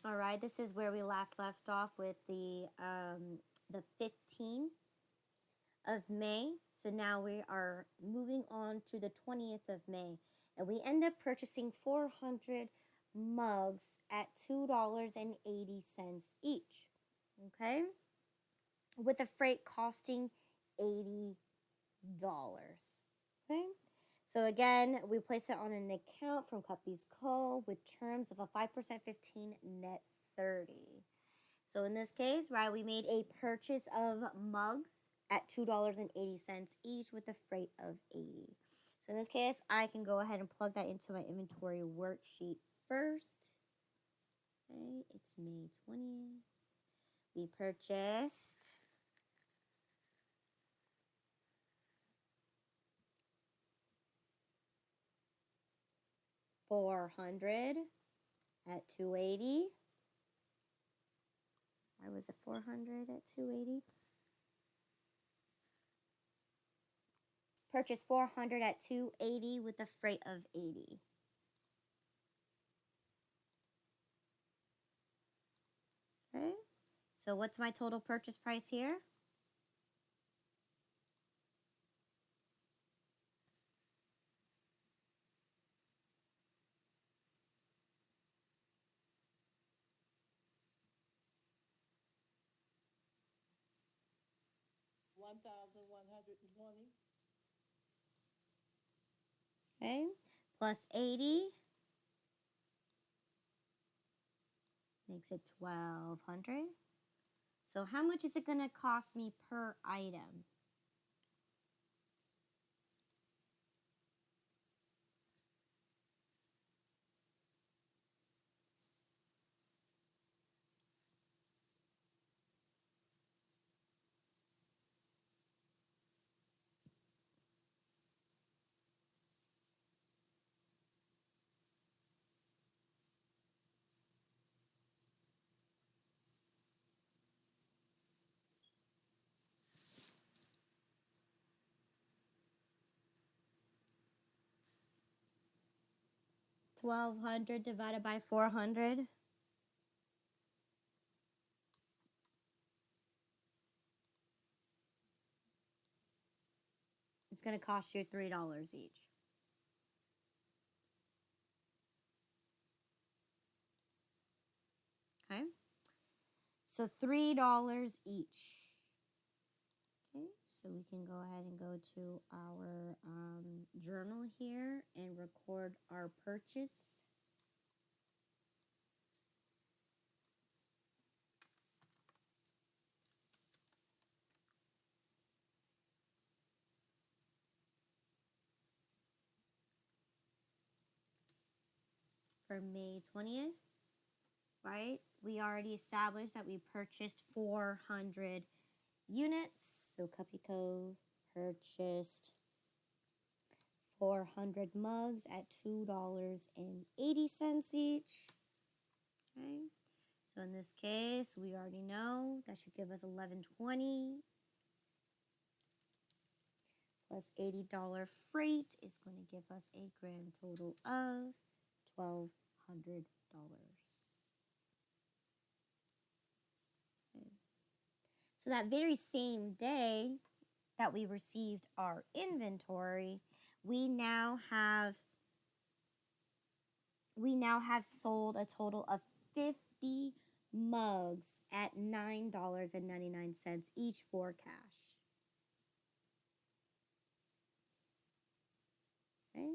All right, this is where we last left off with the 15th of May. So now we are moving on to the 20th of May. And we end up purchasing 400 mugs at $2.80 each. Okay? With the freight costing $80. Okay? So again, we place it on an account from Cuppy's Co. with terms of a 5% 15 net 30. So in this case, right, we made a purchase of mugs at $2.80 each with a freight of 80. So in this case, I can go ahead and plug that into my inventory worksheet first. Okay, it's May 20th. We purchased 400 at 280. Why was it 400 at 280? Purchased 400 at 280 with a freight of 80. Okay, so what's my total purchase price here? $1,120. Okay, plus 80 makes it 1,200. So how much is it going to cost me per item? $1,200 divided by 400. It's going to cost you $3 each. Okay, so $3 each. Okay, so we can go ahead and go to our journal here and record our purchase. For May 20th, right? We already established that we purchased 400 units. So Cupico purchased 400 mugs at $2.80 each. Okay. So in this case, we already know that should give us $11.20 plus $80 freight is going to give us a grand total of $1,200. Okay. So that very same day that we received our inventory, we now have sold a total of 50 mugs at $9.99 each for cash. Okay?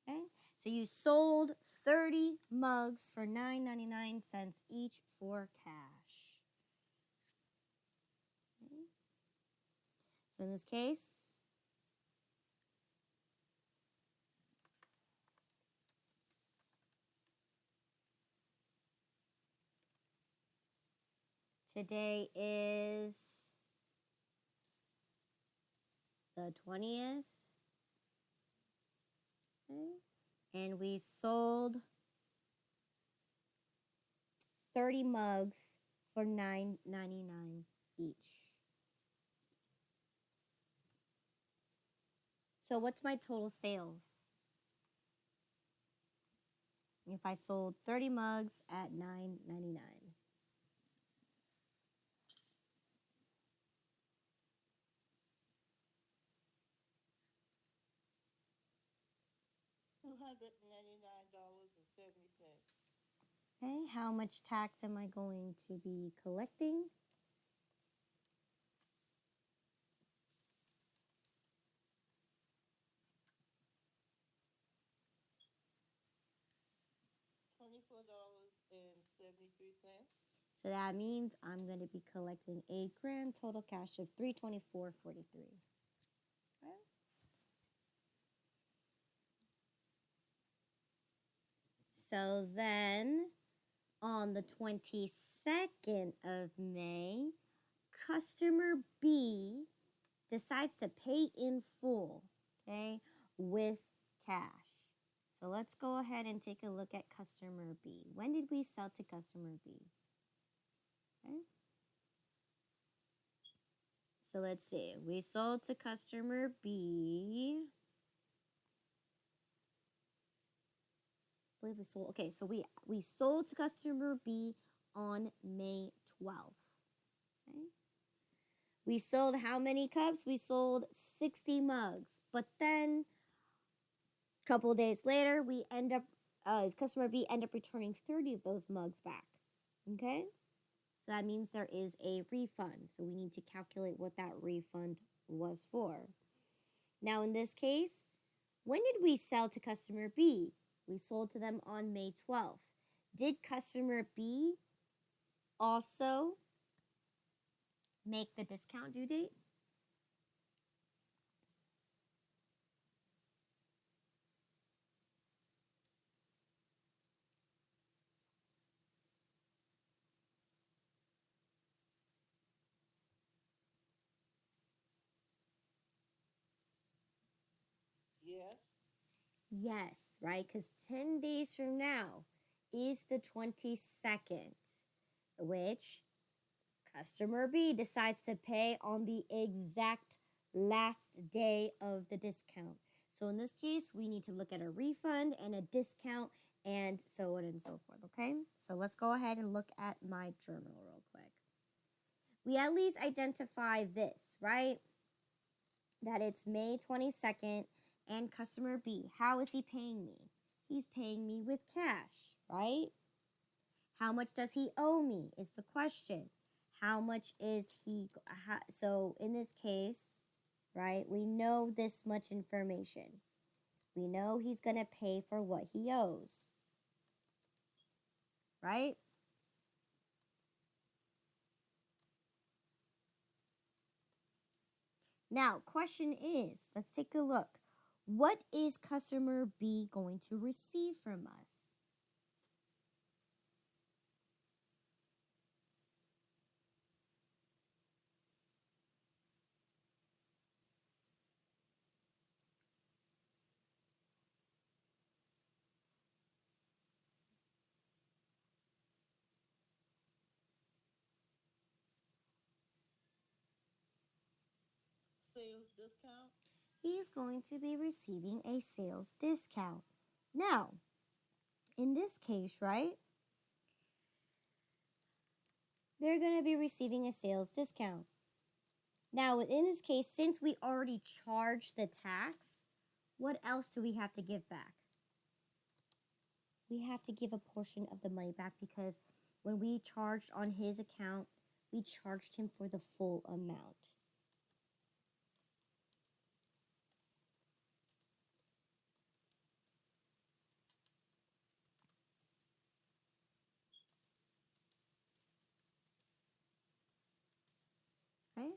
Okay? So you sold 30 mugs for $9.99 each for cash. Okay? So in this case, today is the 20th. Okay? And we sold 30 mugs for $9.99 each. So what's my total sales? if I sold 30 mugs at $9.99? $299.70. Okay, how much tax am I going to be collecting? $24.73. So that means I'm going to be collecting a grand total cash of $324.43. Okay. So then on the 22nd of May, customer B decides to pay in full, okay, with cash. So let's go ahead and take a look at customer B. When did we sell to customer B? Okay. So let's see. We sold to customer B. I believe we sold. Okay, so we sold to customer B on May 12th. Okay. We sold how many cups? We sold 60 mugs. But then a couple days later, we end up customer B end up returning 30 of those mugs back. Okay? So that means there is a refund. So we need to calculate what that refund was for. Now in this case, when did we sell to customer B? We sold to them on May 12th. Did customer B also make the discount due date? Yes. Yes, right? Because 10 days from now is the 22nd, which customer B decides to pay on the exact last day of the discount. So in this case, we need to look at a refund and a discount and so on and so forth, okay? So let's go ahead and look at my journal real quick. We at least identify this, right? That it's May 22nd and customer B. How is he paying me? He's paying me with cash, right? How much does he owe me is the question. How much is he? So in this case, right, we know this much information. We know he's going to pay for what he owes, right? Now, question is, let's take a look. What is customer B going to receive from us? Sales discount. He's going to be receiving a sales discount. Now, in this case, right, they're going to be receiving a sales discount. Now, in this case, since we already charged the tax, what else do we have to give back? We have to give a portion of the money back because when we charged on his account, we charged him for the full amount. Okay?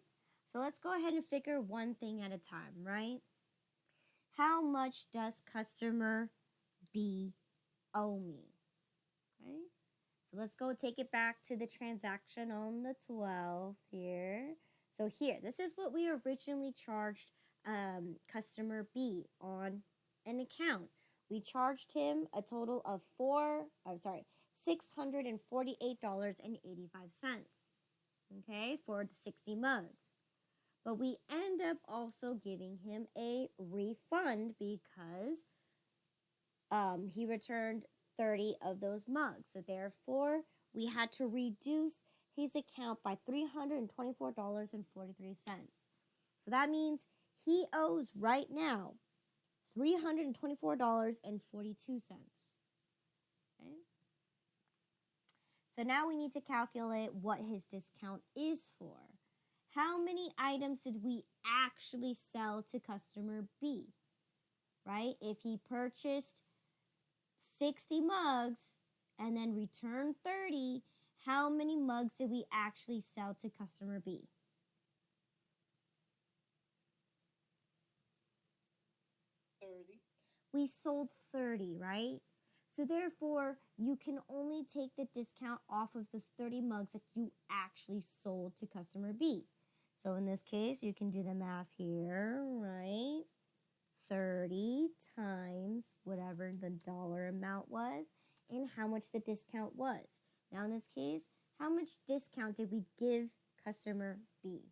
So let's go ahead and figure one thing at a time, right? How much does customer B owe me? Okay? So let's go take it back to the transaction on the 12th here. So here, this is what we originally charged customer B on an account. We charged him a total of $648.85. Okay, for the 60 mugs. But we end up also giving him a refund because he returned 30 of those mugs. So therefore, we had to reduce his account by $324.43. So that means he owes right now $324.42. Okay? So now we need to calculate what his discount is for. How many items did we actually sell to customer B? Right? If he purchased 60 mugs and then returned 30, how many mugs did we actually sell to customer B? We sold 30, right? So therefore, you can only take the discount off of the 30 mugs that you actually sold to customer B. So in this case, you can do the math here, right? 30 times whatever the dollar amount was and how much the discount was. Now in this case, how much discount did we give customer B?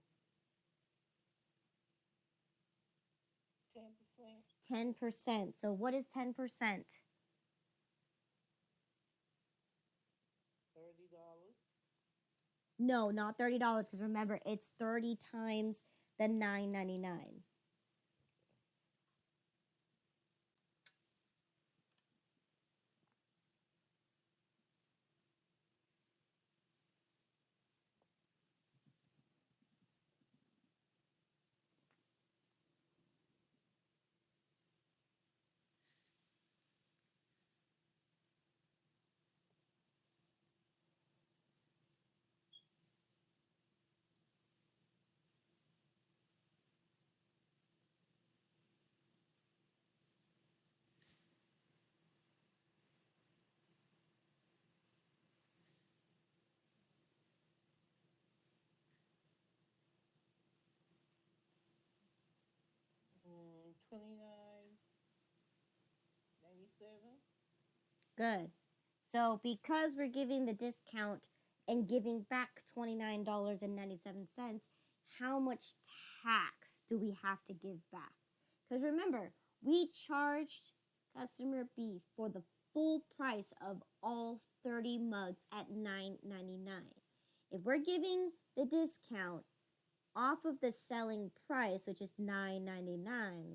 10%. 10%. So what is 10%? $30. No, not $30 because remember, it's 30 times the $9.99. $29.97. Good. So because we're giving the discount and giving back $29.97, how much tax do we have to give back? Because remember, we charged customer B for the full price of all 30 mugs at $9.99. If we're giving the discount off of the selling price, which is $9.99,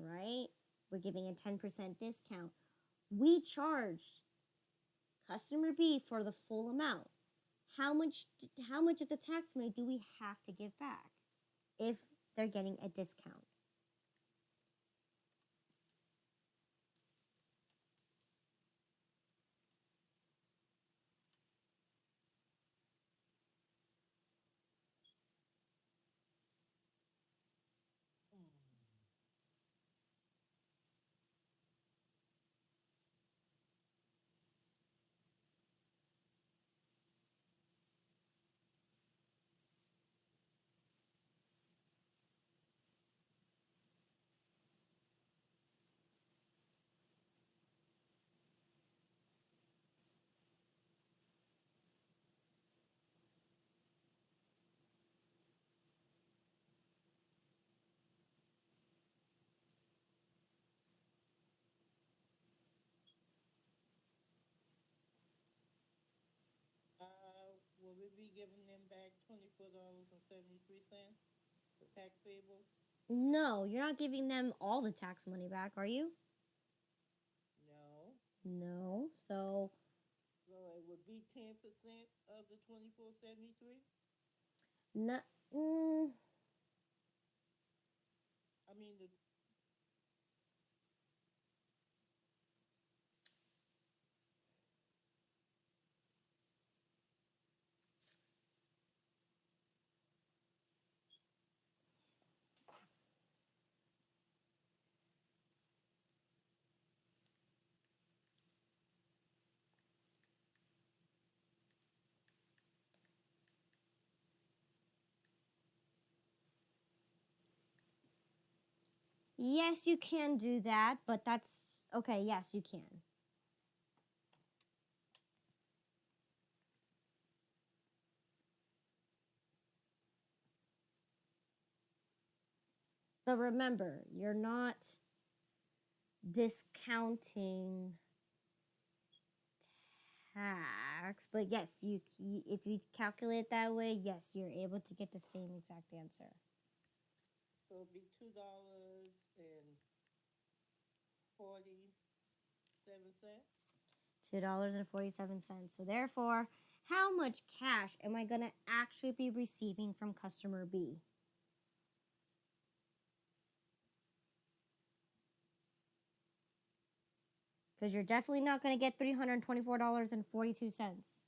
right? We're giving a 10% discount. We charged customer B for the full amount. How much of the tax money do we have to give back if they're getting a discount? Will we be giving them back $24.73 for tax payable? No, you're not giving them all the tax money back, are you? No. No. So it would be 10% of the $24.73. no. I mean the. Yes, you can do that, but that's okay. Yes, you can. But remember, you're not discounting tax. But yes, if you calculate it that way, yes, you're able to get the same exact answer. So it'd be $2.47. $2.47. So therefore, how much cash am I going to actually be receiving from customer B? Because you're definitely not going to get $324.42.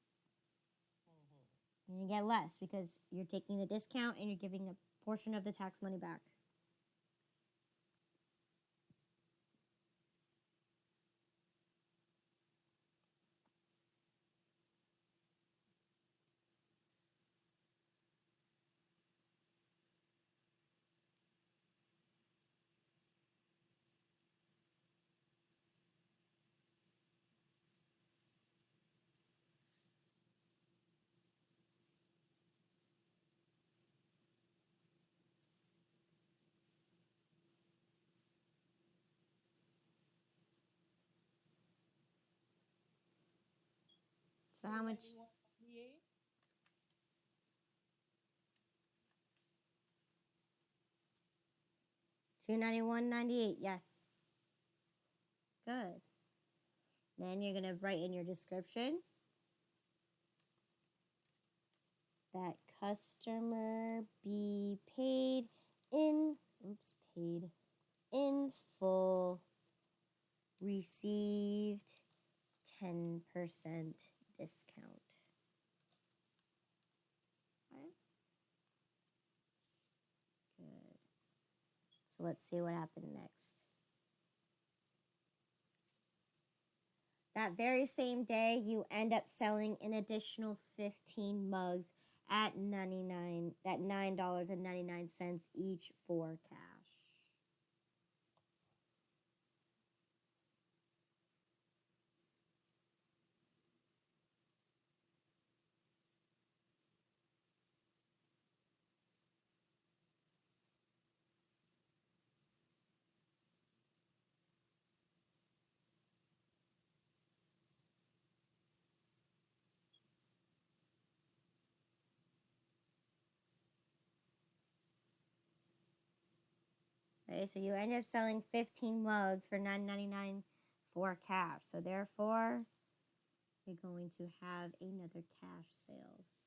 You're going to get less because you're taking the discount and you're giving a portion of the tax money back. So how much? $291.98. Yes. Good. Then you're going to write in your description that customer be paid in full, received 10% discount. Okay. Good. So let's see what happened next. That very same day, you end up selling an additional 15 mugs at $9.99 each for cash. Okay, so you end up selling 15 mugs for $9.99 for cash. So therefore, you're going to have another cash sales.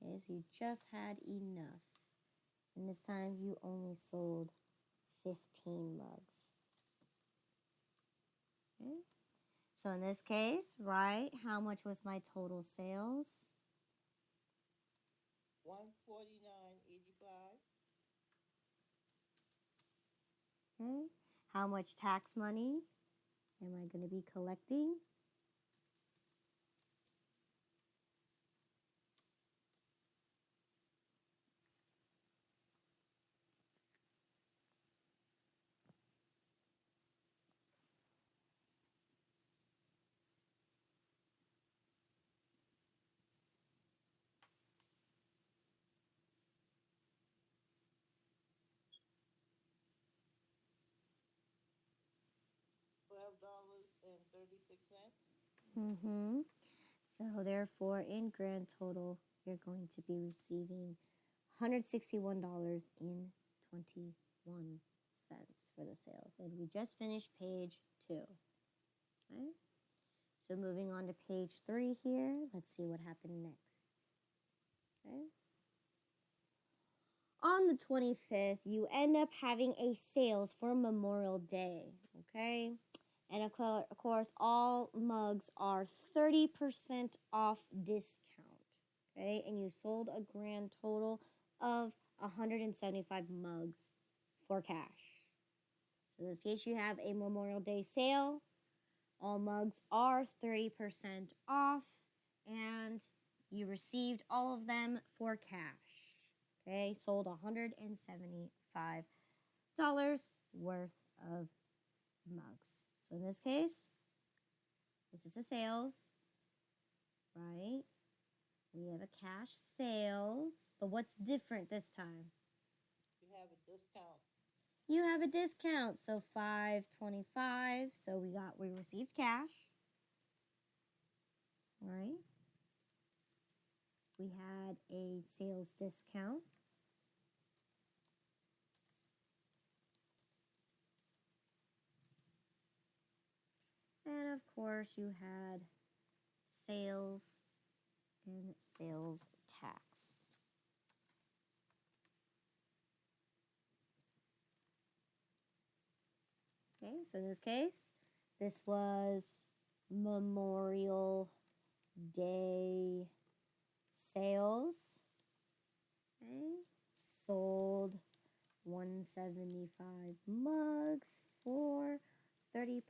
Okay, so you just had enough. And this time you only sold 15 mugs. Okay. So in this case, right, how much was my total sales? $149.85. Okay. How much tax money am I going to be collecting? $12.36. Mm-hmm. So therefore, in grand total, you're going to be receiving $161.21 for the sales. And we just finished page 2. Okay? So moving on to page 3 here, let's see what happened next. Okay? On the 25th, you end up having a sales for Memorial Day. Okay? And of course, all mugs are 30% off discount. Okay? And you sold a grand total of 175 mugs for cash. So in this case, you have a Memorial Day sale. All mugs are 30% off, and you received all of them for cash. Okay, sold $175 worth of mugs. So in this case, this is a sales, right? We have a cash sales, but what's different this time? You have a discount. You have a discount, so $5.25. So we received cash. All right. We had a sales discount. And of course, you had sales and sales tax. Okay, so in this case, this was Memorial Day sales. Okay, sold 175 mugs for 30%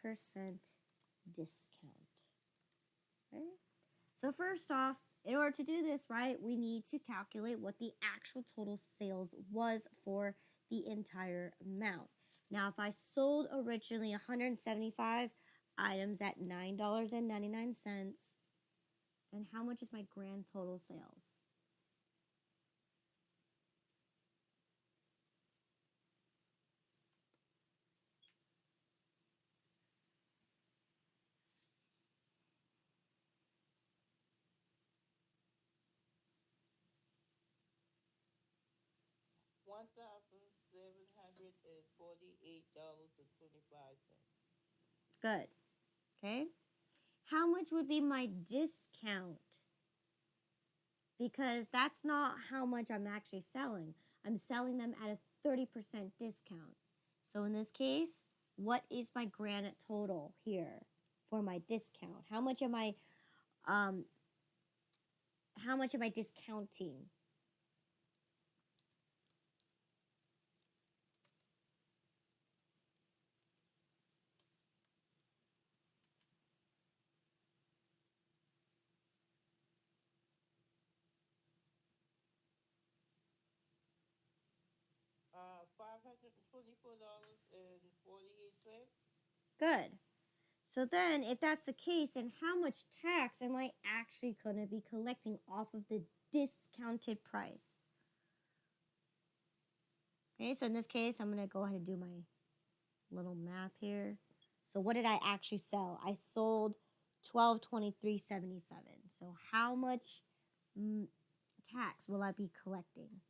discount. Okay, so first off, in order to do this, right, we need to calculate what the actual total sales was for the entire amount. Now, if I sold originally 175 items at $9.99, then how much is my grand total sales? $1,748.25. Good. Okay. How much would be my discount? Because that's not how much I'm actually selling. I'm selling them at a 30% discount. So in this case, what is my grand total here for my discount? How much am I discounting? $524.48. Good. So then, if that's the case, then how much tax am I actually going to be collecting off of the discounted price? Okay, so in this case, I'm going to go ahead and do my little math here. So what did I actually sell? I sold $12.23.77. So how much tax will I be collecting?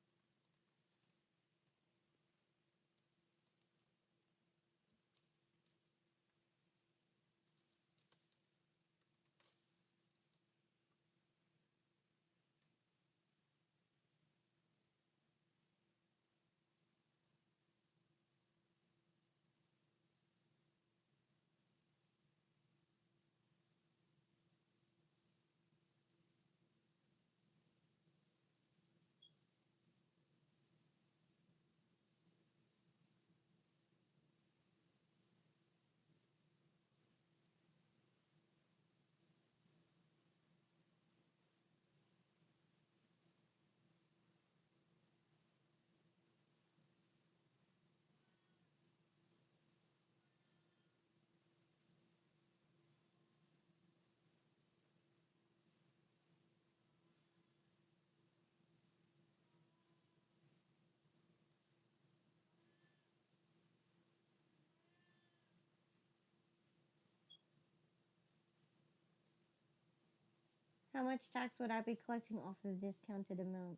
How much tax would I be collecting off the discounted amount?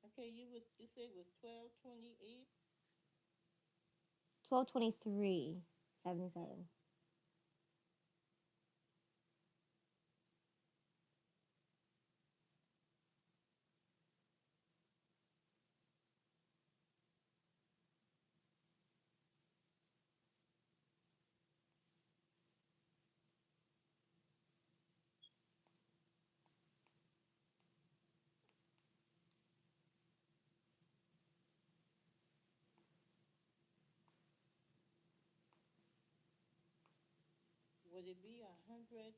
Okay, you said it was 12.28. $12.23.77. Would it be $100.96?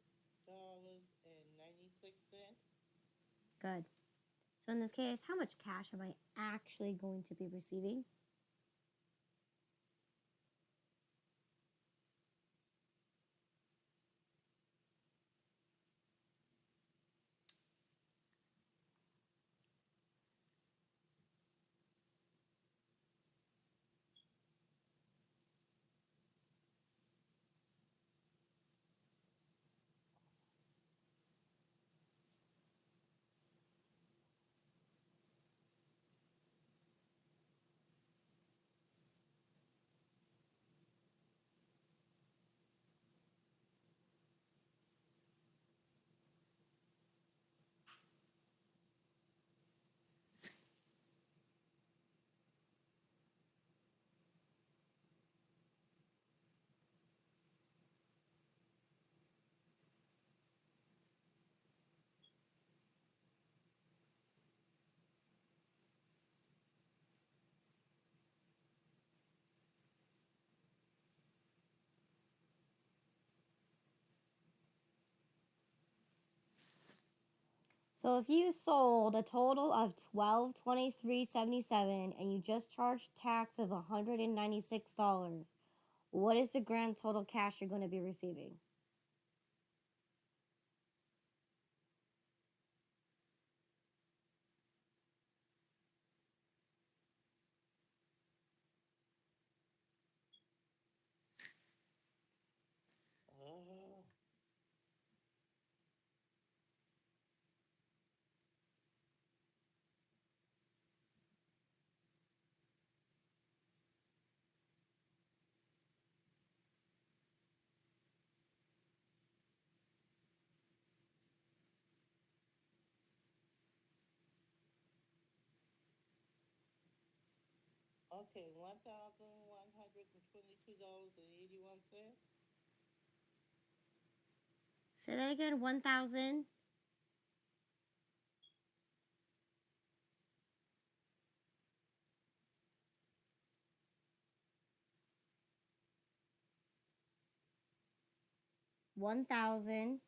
Good. So in this case, how much cash am I actually going to be receiving? So if you sold a total of $1223.77 and you just charged tax of $196, what is the grand total cash you're going to be receiving? Uh, okay, $1,122.81. Say that again. 1,000. 1,000.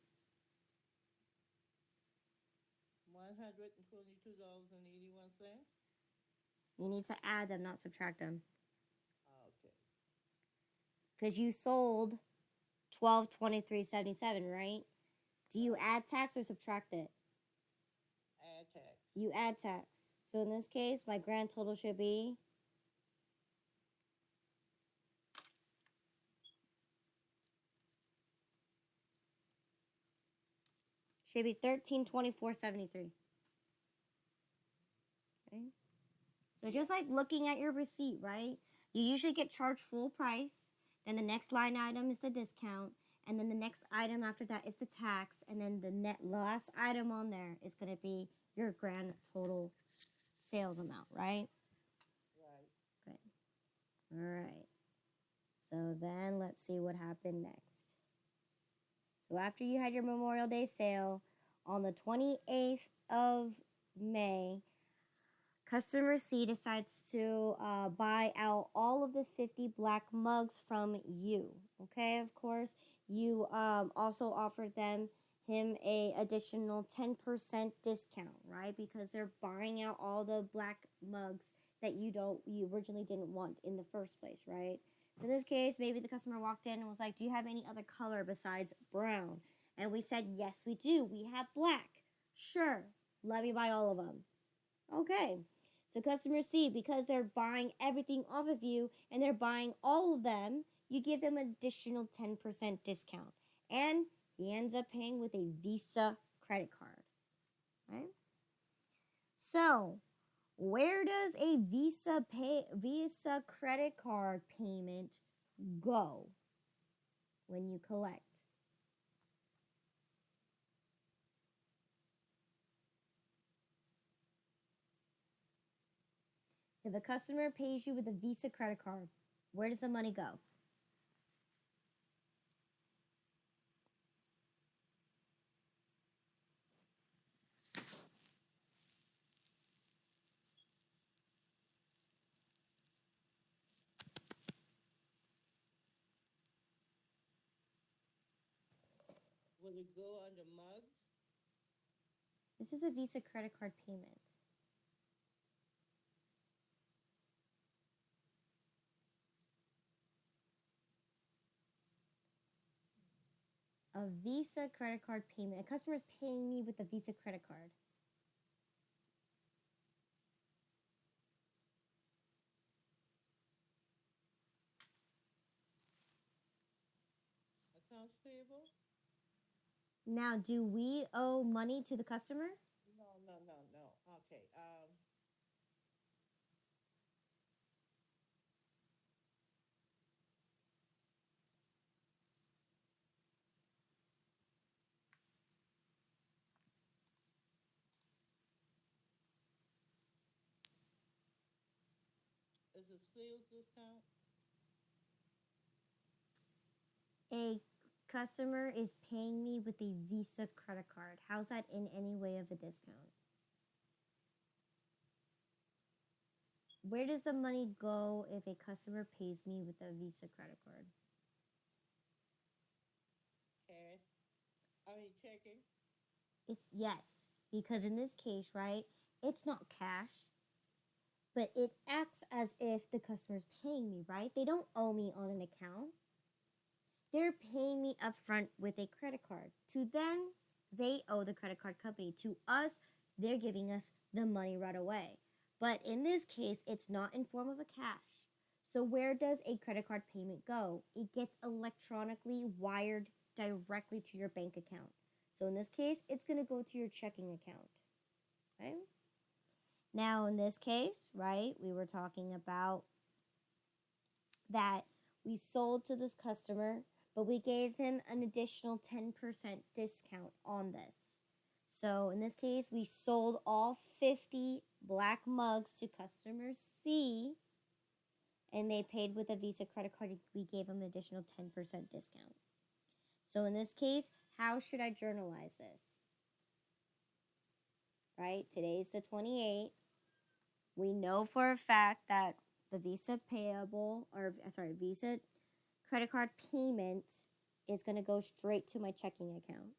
$122.81. You need to add them, not subtract them. Okay. Because you sold 1223.77, right? Do you add tax or subtract it? Add tax. You add tax. So in this case, my grand total should be $1324.73. Okay. So just like looking at your receipt, right? You usually get charged full price. Then the next line item is the discount. And then the next item after that is the tax. And then the last item on there is going to be your grand total sales amount, right? Right. Good. All right. So then let's see what happened next. So after you had your Memorial Day sale on the 28th of May, Customer C decides to buy out all of the 50 black mugs from you. Okay, of course, you also offered him a additional 10% discount, right? Because they're buying out all the black mugs that you originally didn't want in the first place, right? So in this case, maybe the customer walked in and was like, "Do you have any other color besides brown?" And we said, "Yes, we do. We have black." "Sure, let me buy all of them." Okay. So customer C, because they're buying everything off of you and they're buying all of them, you give them an additional 10% discount. And he ends up paying with a Visa credit card. Right? So, where does a Visa credit card payment go when you collect? If a customer pays you with a Visa credit card, where does the money go? Will it go under mugs? This is a Visa credit card payment. A Visa credit card payment. A customer is paying me with a Visa credit card. Accounts payable? Now, do we owe money to the customer? No, no, no, no. Okay. Is it sales discount? A customer is paying me with a Visa credit card. How's that in any way of a discount? Where does the money go if a customer pays me with a Visa credit card? Cash? I mean, checking? It's yes. because in this case, right, it's not cash, but it acts as if the customer's paying me, right? They don't owe me on an account. They're paying me upfront with a credit card. To them, they owe the credit card company. To us, they're giving us the money right away. But in this case, it's not in form of a cash. So where does a credit card payment go? It gets electronically wired directly to your bank account. So in this case, it's going to go to your checking account. Okay? Now, in this case, right, we were talking about that we sold to this customer, but we gave him an additional 10% discount on this. So in this case, we sold all 50 black mugs to customer C, and they paid with a Visa credit card. We gave them an additional 10% discount. So in this case, how should I journalize this? Right? Today's the 28th. We know for a fact that the Visa credit card payment is going to go straight to my checking account.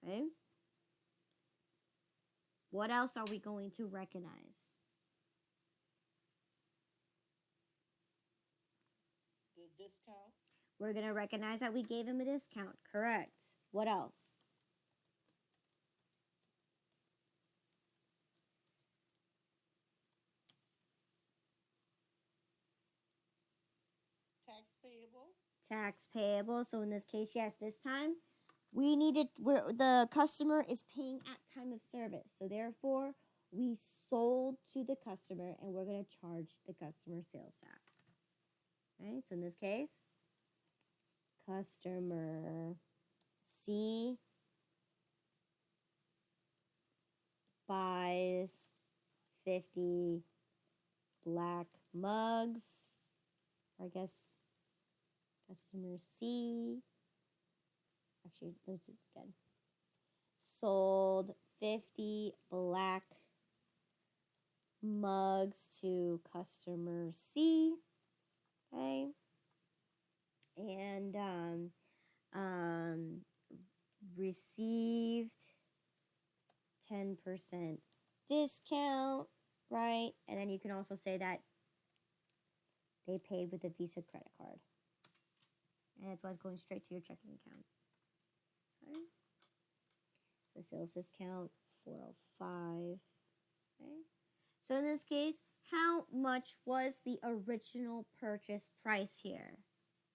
Okay? What else are we going to recognize? The discount. We're going to recognize that we gave him a discount. Correct. What else? Tax payable. Tax payable. So in this case, yes, this time the customer is paying at time of service. So therefore, we sold to the customer and we're going to charge the customer sales tax. Right? So in this case, customer C buys 50 black mugs. I guess customer C, actually, let's do this again. Sold 50 black mugs to customer C. Okay. And received 10% discount, right? And then you can also say that they paid with a Visa credit card. And that's why it's going straight to your checking account. Okay. So sales discount, 405. Okay. So in this case, how much was the original purchase price here?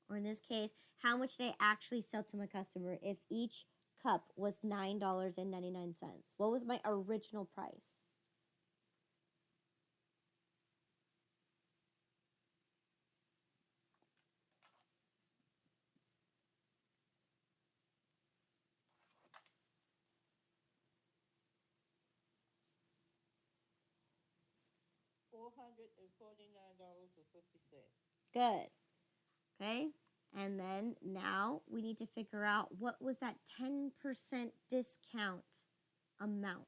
Or in this case, how much did I actually sell to my customer if each cup was $9.99? What was my original price? $449.50. Good. Okay. And then now we need to figure out what was that 10% discount amount,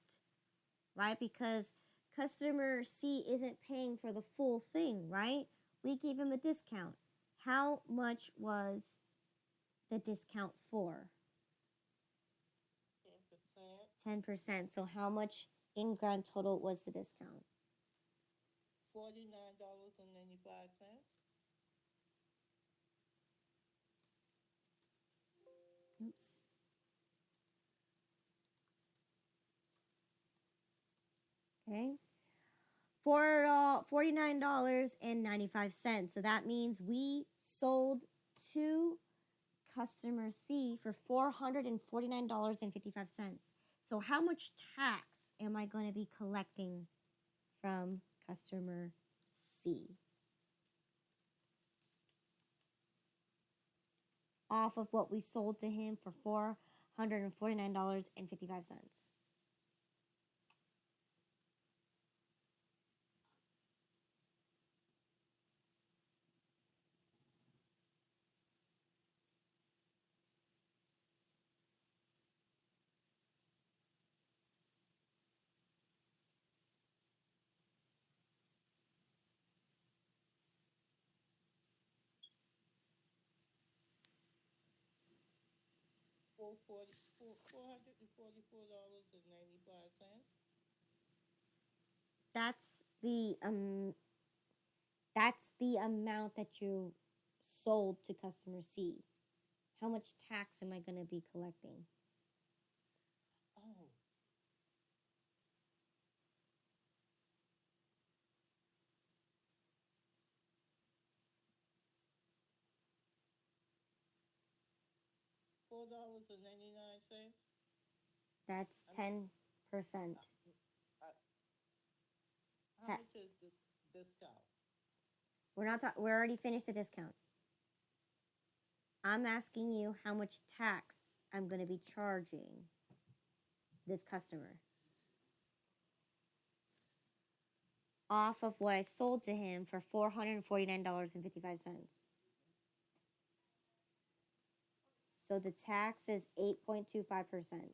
right? Because customer C isn't paying for the full thing, right? We gave him a discount. How much was the discount for? 10%. So how much in grand total was the discount? $49.95. Oops. Okay. For $49.95. So that means we sold to customer C for $449.55. So how much tax am I going to be collecting from customer C? Off of what we sold to him for $449.55. $444.95. That's the amount that you sold to customer C. How much tax am I going to be collecting? Oh, $4.99. That's I mean, 10%. I, how Ta- much is the discount? we're already finished the discount. I'm asking you how much tax I'm going to be charging this customer off of what I sold to him for $449.55. So the tax is 8.25%.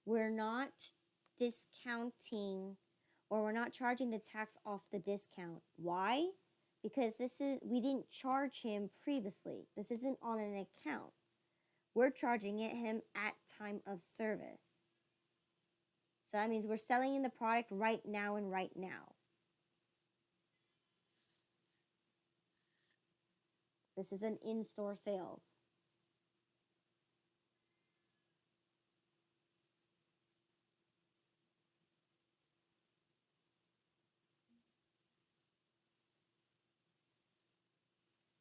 We're not discounting, or we're not charging the tax off the discount. Why? Because we didn't charge him previously. This isn't on an account. We're charging it him at time of service. So that means we're selling in the product right now and right now. This is an in-store sales.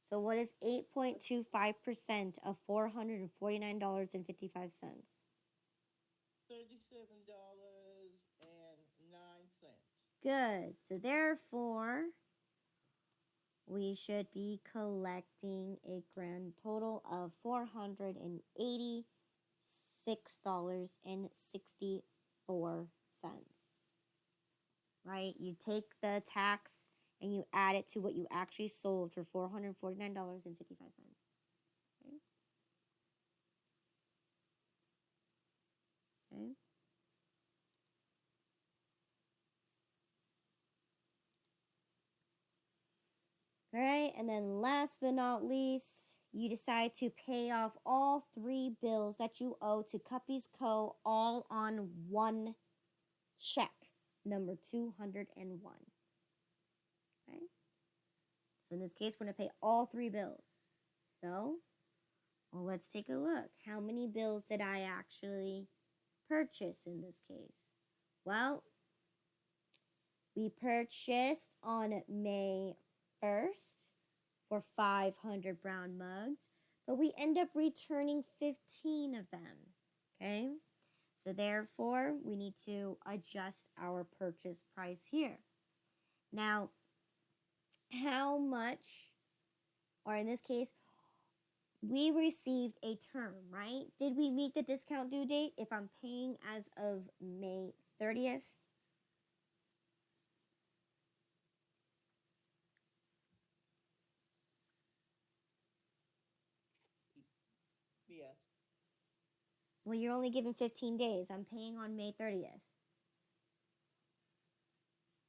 So what is 8.25% of $449.55? $37.09. Good. So therefore, we should be collecting a grand total of $486.64. Right? You take the tax and you add it to what you actually sold for $449.55. Okay? Okay. All right, and then last but not least, you decide to pay off all 3 bills that you owe to Cuppy's Co. all on one check, number 201. Okay? So in this case, we're going to pay all 3 bills. So, well, let's take a look. How many bills did I actually purchase in this case? Well, we purchased on May 1st for 500 brown mugs, but we end up returning 15 of them. Okay? So therefore, we need to adjust our purchase price here. Now, how much, or in this case, we received a term, right? Did we meet the discount due date if I'm paying as of May 30th? Yes. Well, you're only given 15 days. I'm paying on May 30th.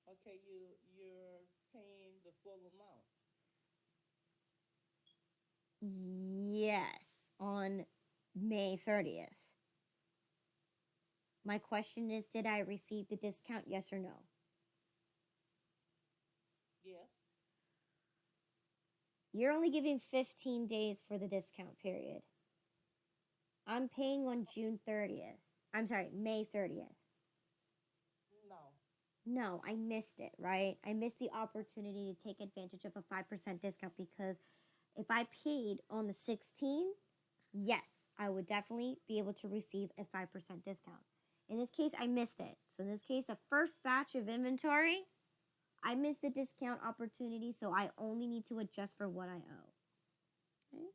Okay, you're paying the full amount. Yes, on May 30th. My question is, did I receive the discount, yes or no? Yes. You're only giving 15 days for the discount period. I'm paying on June 30th. I'm sorry, May 30th. No. No, I missed it, right? I missed the opportunity to take advantage of a 5% discount because if I paid on the 16th, yes, I would definitely be able to receive a 5% discount. In this case, I missed it. So in this case, the first batch of inventory, I missed the discount opportunity, so I only need to adjust for what I owe. Okay.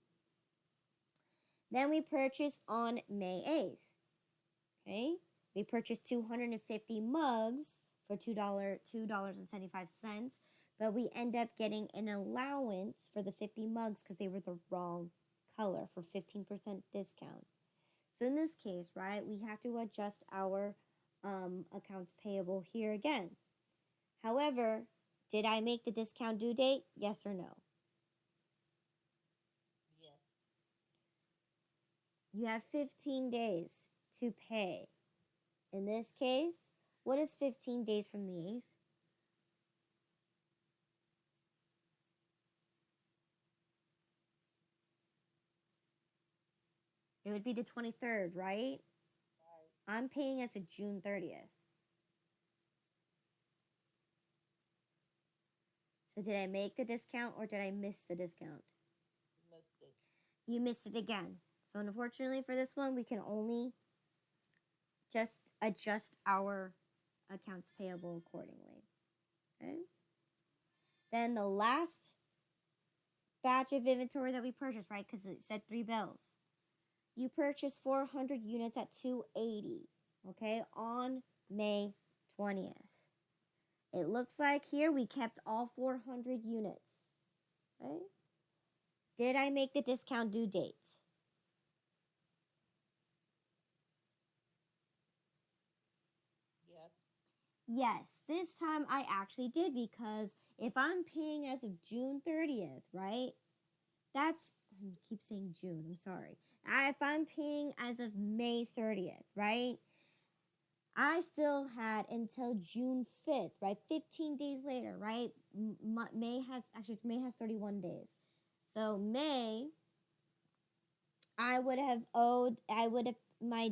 Then we purchased on May 8th. Okay. We purchased 250 mugs for $2.75, but we end up getting an allowance for the 50 mugs because they were the wrong color for 15% discount. So in this case, right, we have to adjust our accounts payable here again. However, did I make the discount due date? Yes or no? Yes. You have 15 days to pay. In this case, what is 15 days from the 8th? It would be the 23rd, right? Right. I'm paying as of June 30th. So did I make the discount or did I miss the discount? You missed it. You missed it again. So unfortunately for this one, we can only just adjust our accounts payable accordingly. Okay? Then the last batch of inventory that we purchased, right? Because it said 3 bills. You purchased 400 units at $280, okay, on May 20th. It looks like here we kept all 400 units. Okay? Did I make the discount due date? Yes. Yes, this time I actually did because if I'm paying as of June 30th, right? That's, I keep saying June, I'm sorry. If I'm paying as of May 30th, right? I still had until June 5th, right? 15 days later, right? May has 31 days. So May, my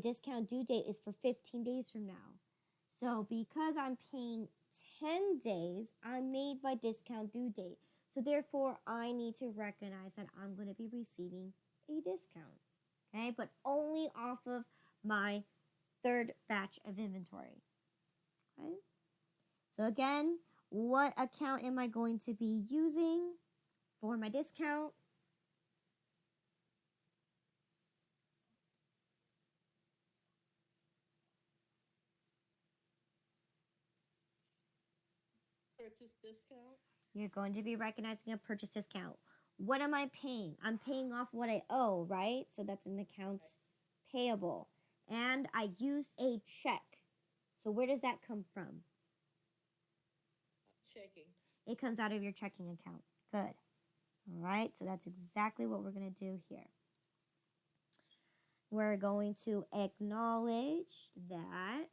discount due date is for 15 days from now. So because I'm paying 10 days, I'm made by discount due date. So therefore, I need to recognize that I'm going to be receiving a discount. Okay, but only off of my third batch of inventory. Okay. So again, what account am I going to be using for my discount? Purchase discount. You're going to be recognizing a purchase discount. What am I paying? I'm paying off what I owe, right? So that's in accounts payable. And I used a check. So where does that come from? Checking. It comes out of your checking account. Good. All right, so that's exactly what we're going to do here. We're going to acknowledge that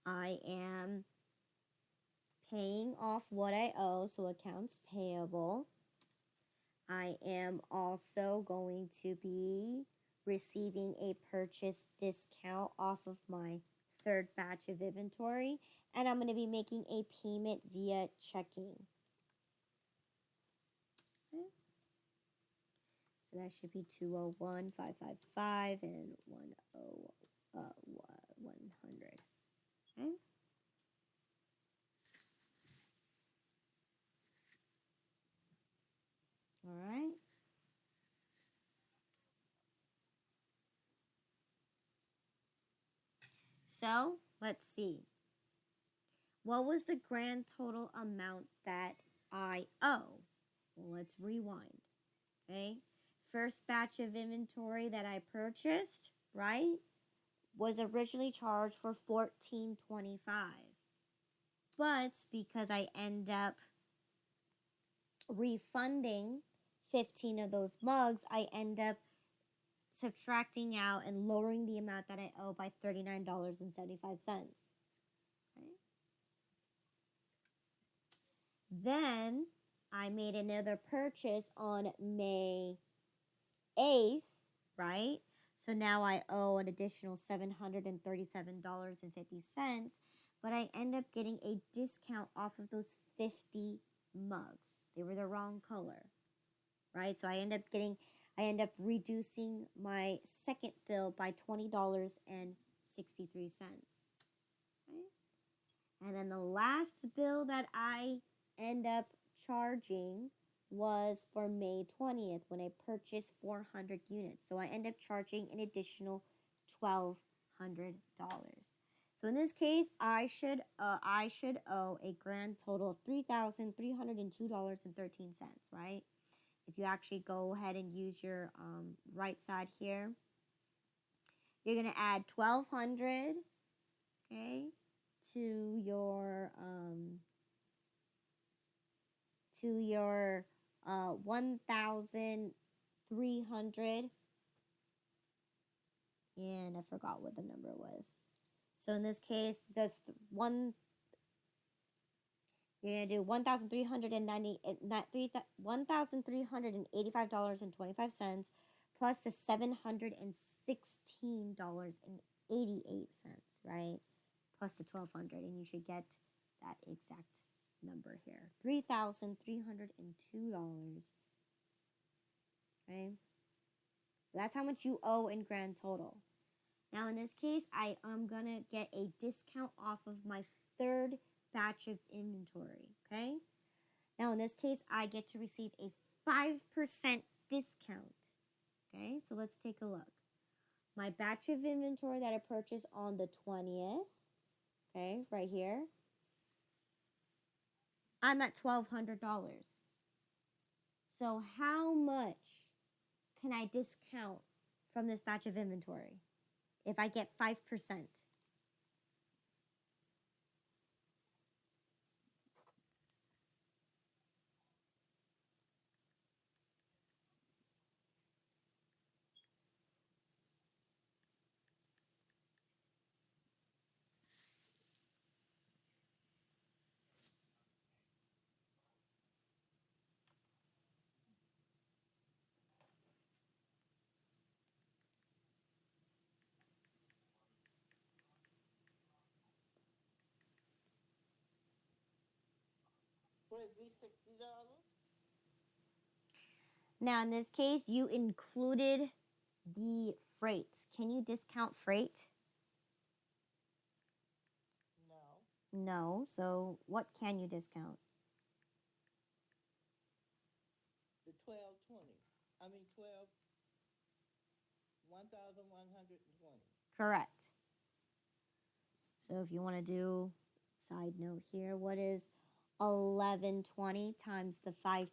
I am paying off what I owe, so accounts payable. I am also going to be receiving a purchase discount off of my third batch of inventory, and I'm going to be making a payment via checking. Okay. So that should be 201,555 and 100. Okay. All right. So let's see. What was the grand total amount that I owe? Well, let's rewind. Okay. First batch of inventory that I purchased, right, was originally charged for $14.25. But because I end up refunding 15 of those mugs, I end up subtracting out and lowering the amount that I owe by $39.75. Okay. Then I made another purchase on May 8th, right? So now I owe an additional $737.50, but I end up getting a discount off of those 50 mugs. They were the wrong color, right? So I end up reducing my second bill by $20.63. Right? And then the last bill that I end up charging was for May 20th when I purchased 400 units. So I end up charging an additional $1,200. So in this case, I should owe a grand total of $3,302.13, right? If you actually go ahead and use your right side here, you're gonna add 1,200, okay, to your 1,300, and I forgot what the number was. So in this case, you're gonna do $1,385.25 plus the $716.88, right? Plus the 1,200, and you should get that exact number here, $3,302. Okay, so that's how much you owe in grand total. Now in this case, I am gonna get a discount off of my third batch of inventory. Okay, now in this case, I get to receive a 5% discount. Okay, so let's take a look. My batch of inventory that I purchased on the 20th, okay, right here, I'm at $1,200. So how much can I discount from this batch of inventory if I get 5%? Would it be $60? Now, in this case, you included the freight. Can you discount freight? No. No. So what can you discount? The 1,220. I mean 1,120. Correct. So if you want to do side note here, what is 1,120 times the 5%?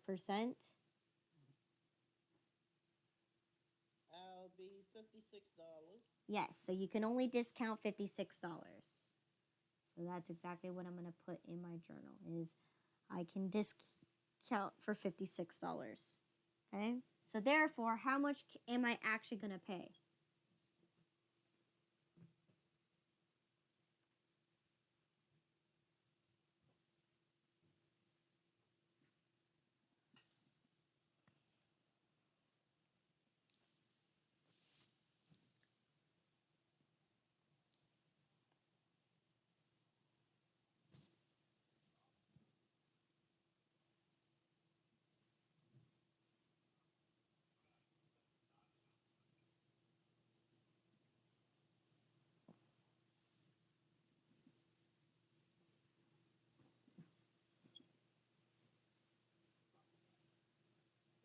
I'll be $56. Yes, so you can only discount $56. So that's exactly what I'm going to put in my journal is I can discount for $56. Okay? So therefore, how much am I actually going to pay?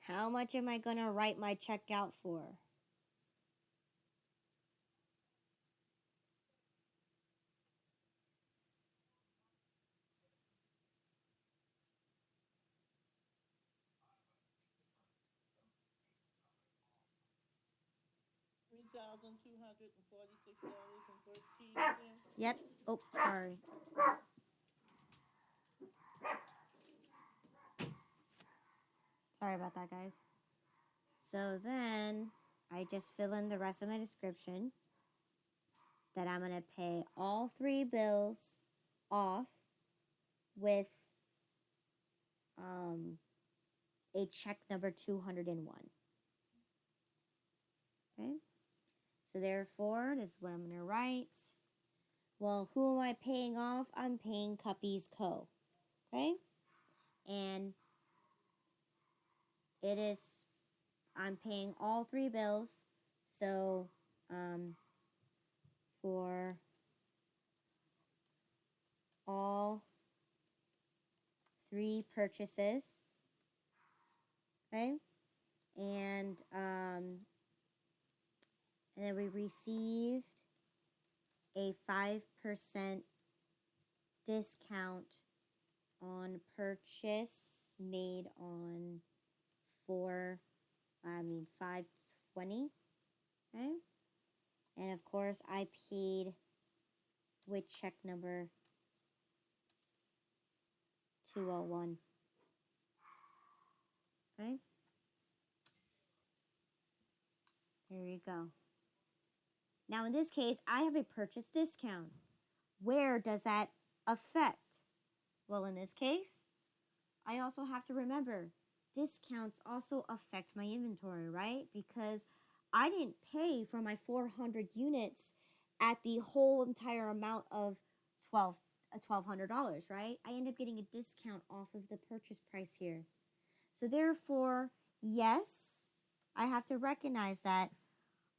How much am I going to write my check out for? $3,246.13. Yep. Oh, sorry. Sorry about that, guys. So then I just fill in the rest of my description that I'm going to pay all 3 bills off with a check number 201. Okay? So therefore, this is what I'm going to write. Well, who am I paying off? I'm paying Cuppy's Co. Okay? And I'm paying all 3 bills. So, for all 3 purchases, okay? And then we received a 5% discount on purchase made on 5/20, okay? And of course, I paid with check number 201. Okay. There you go. Now, in this case, I have a purchase discount. Where does that affect? Well, in this case, I also have to remember discounts also affect my inventory, right? Because I didn't pay for my 400 units at the whole entire amount of $1,200, right? I end up getting a discount off of the purchase price here. So therefore, yes, I have to recognize that.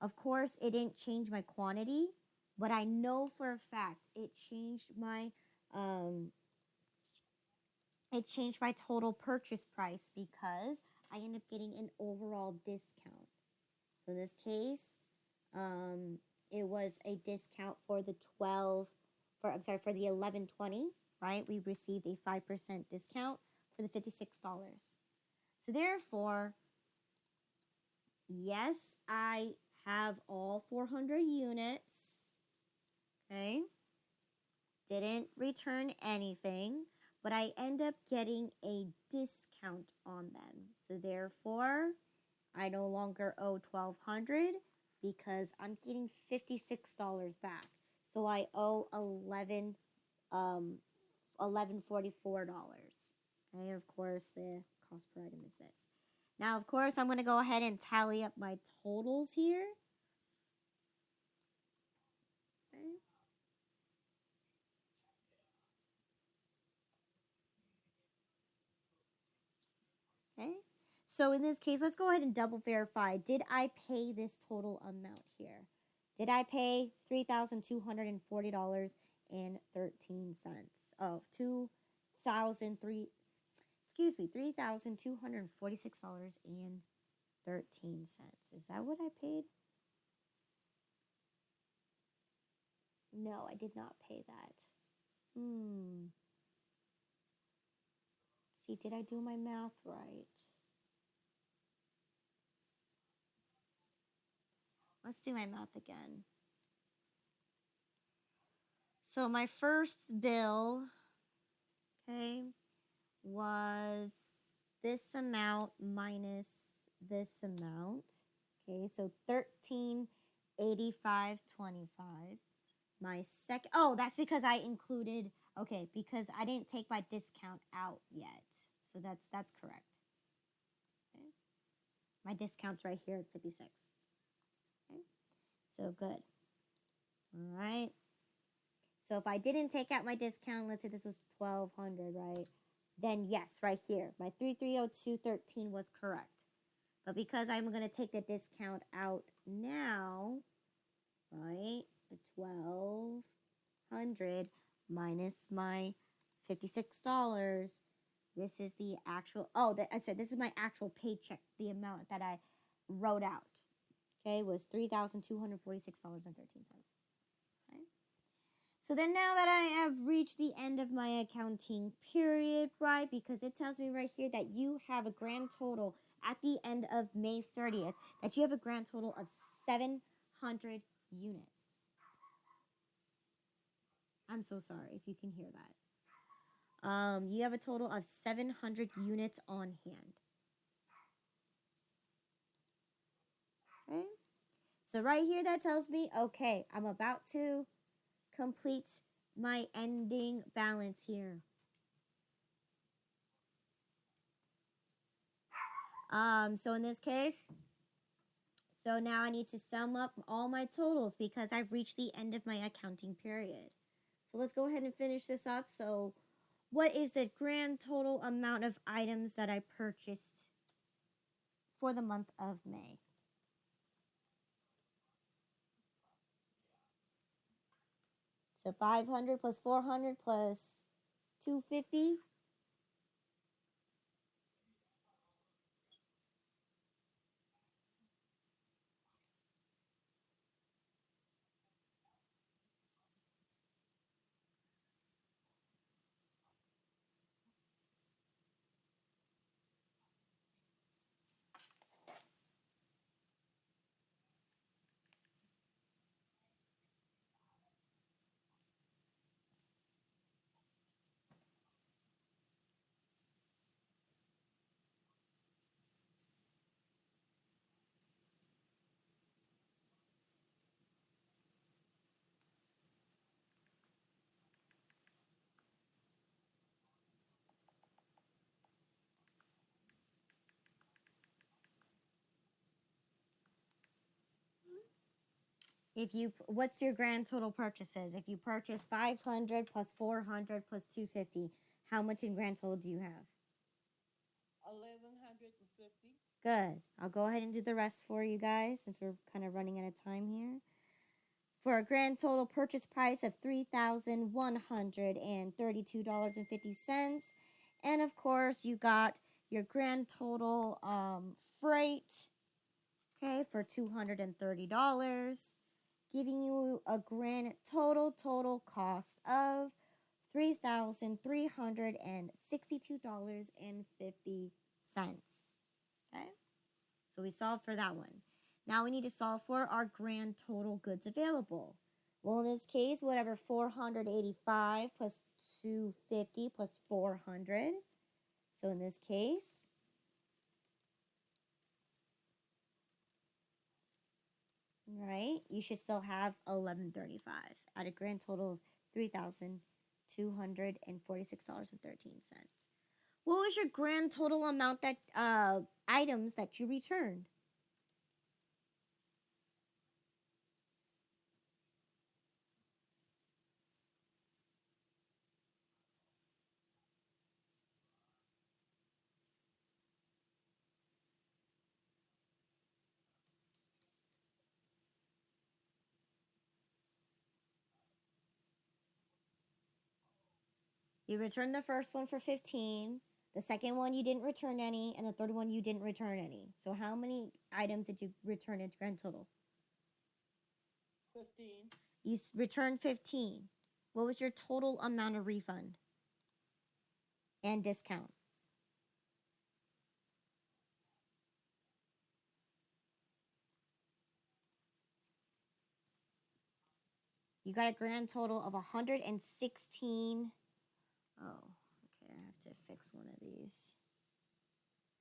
Of course, it didn't change my quantity, but I know for a fact um, it changed my total purchase price because I end up getting an overall discount. So in this case, it was a discount for the for the 1120, right? We received a 5% discount for the $56. So therefore, yes, I have all 400 units. Okay. Didn't return anything, but I end up getting a discount on them. So therefore, I no longer owe $1,200 because I'm getting $56 back. So I owe $1144. Okay, of course, the cost per item is this. Now, of course, I'm going to go ahead and tally up my totals here. Okay. Okay. So in this case, let's go ahead and double verify. Did I pay this total amount here? Did I pay $3,240.13? Oh, $3,246.13. Is that what I paid? No, I did not pay that. See, did I do my math right? Let's do my math again. So my first bill, okay, was this amount minus this amount. Okay, so $1385.25. My second, oh, that's because I included, okay, because I didn't take my discount out yet. So that's correct. Okay. My discount's right here at 56. Okay. So good. All right. So if I didn't take out my discount, let's say this was 1200, right? Then yes, right here, my 3302.13 was correct. But because I'm going to take the discount out now, right? The 1200 minus my $56. This is the actual, I said this is my actual paycheck, the amount that I wrote out. Okay, was $3,246.13. Okay. So then now that I have reached the end of my accounting period, right, because it tells me right here that you have a grand total at the end of May 30th, that you have a grand total of 700 units. I'm so sorry if you can hear that. You have a total of 700 units on hand. Okay. So right here that tells me, okay, I'm about to complete my ending balance here. So in this case, so now I need to sum up all my totals because I've reached the end of my accounting period. So let's go ahead and finish this up. So what is the grand total amount of items that I purchased for the month of May? So 500 plus 400 plus 250. What's your grand total purchases? If you purchase 500 plus 400 plus 250, how much in grand total do you have? 1,150. Good. I'll go ahead and do the rest for you guys since we're kind of running out of time here. For a grand total purchase price of $3,132.50. And of course, you got your grand total freight, okay, for $230, giving you a grand total cost of $3,362.50. Okay, so we solved for that one. Now we need to solve for our grand total goods available. Well, in this case, whatever 485 plus 250 plus 400. So in this case, right, you should still have 1135 at a grand total of $3,246.13. What was your grand total amount that items that you returned? You returned the first one for 15. The second one you didn't return any, and the third one you didn't return any. So how many items did you return in grand total? 15. You returned 15. What was your total amount of refund and discount? You got a grand total of 116. Oh, okay, I have to fix one of these.